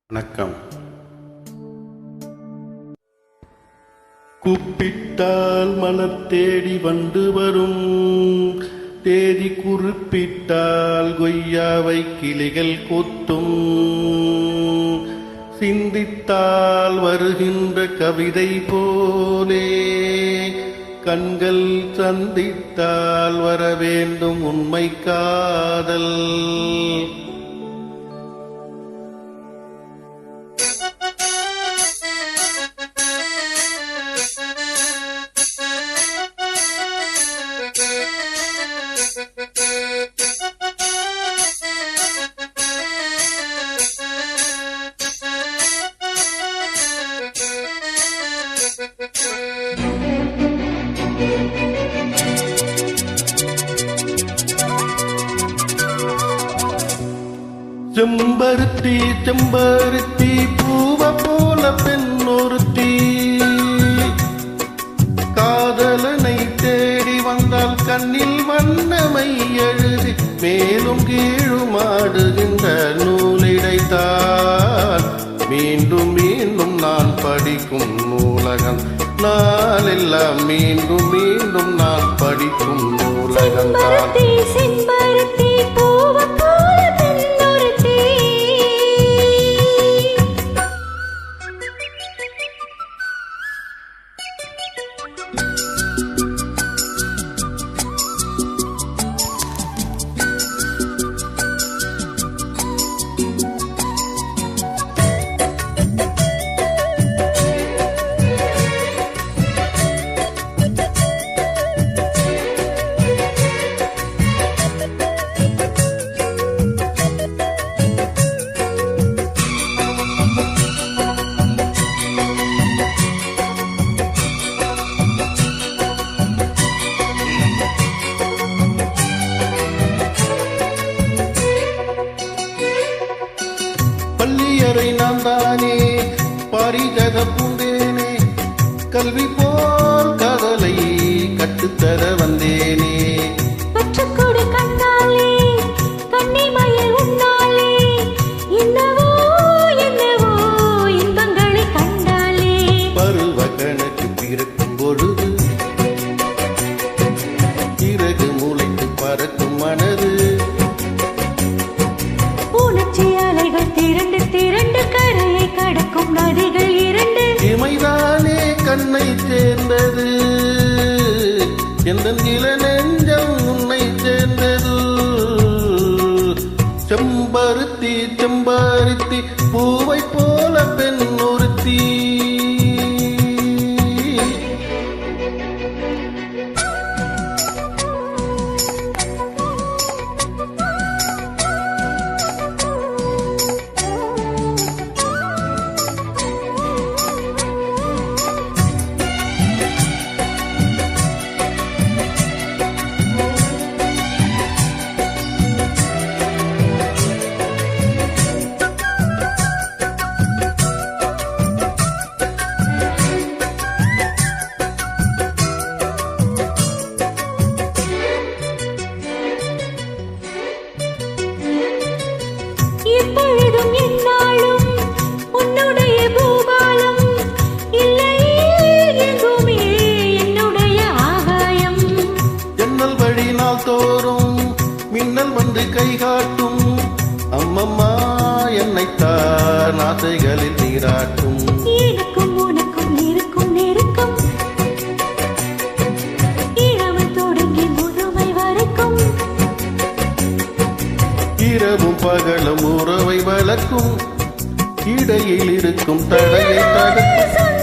வணக்கம். கூப்பிட்டால் மலர் தேடி வந்து வரும், தேதி குறிப்பிட்டால் கொய்யாவை கிளிகள் கொத்தும், சிந்தித்தால் வருகின்ற கவிதை போலே கண்கள் சந்தித்தால் வர வேண்டும் உண்மை காதல். செம்பருத்தி செம்பருத்தி பூவ போல பெண்ணொருத்தி, காதலனை தேடி வந்தால் கண்ணில் வண்ணமை எழுதி மேலும் கீழுமாடுகின்ற நூலிடைத்தால் மீண்டும் மீண்டும் நான் படிக்கும் நூலகம் நாளெல்லாம் மீண்டும் மீண்டும் நான் படிக்கும் நூலகம் தான். பள்ளியறை நான் தானே பாரிஜக பூந்தேனே, கல்வி போல் காதலை கட்டுத்தர வந்தேனே. பருவ கணக்கு பிறக்கும் பொழுது இறகு மூளைக்கு பறக்கும் மனது, நதிகள் இரண்டு இமைதானே கண்ணை சேர்ந்தது, எந்த நில நெஞ்சம் உன்னை சேர்ந்தது. செம்பருத்தி செம்பருத்தி பூவை போல பெண் ஒருத்தி, எப்பொழுதும் என்னாலும் உன்னுடைய பூபாலம் இல்லை எங்குமே என்னுடைய ஆகாயம். ஜன்னல் வழி நாள் தோறும் மின்னல் வந்து கை காட்டும், அம்மம்மா என்னைத்தான் ஆசைகளில் நீராட்டும். எனக்கும் உனக்கும் இருக்கும் நெருக்கம் இளமை தொடங்கி முதுமை வரைக்கும், இரவும் பகலும் உறவை வளர்க்கும், இடையில் இருக்கும் தடையை தகர்க்கும்.